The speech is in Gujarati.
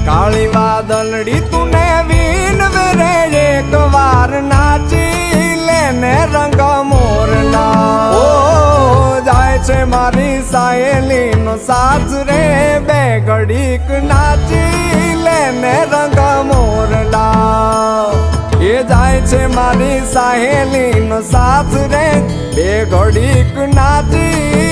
કાળી વાદળડી તુને વીન રે એક વાર નાચી લેને રંગ મોરના ઓ જાય છે મારી સાયેલી નો સાથ રે બે ઘડીક નાચી લેને રંગ મોરના એ જાય છે મારી સાહેલી નો સાથ રે બે ઘડીક નાચી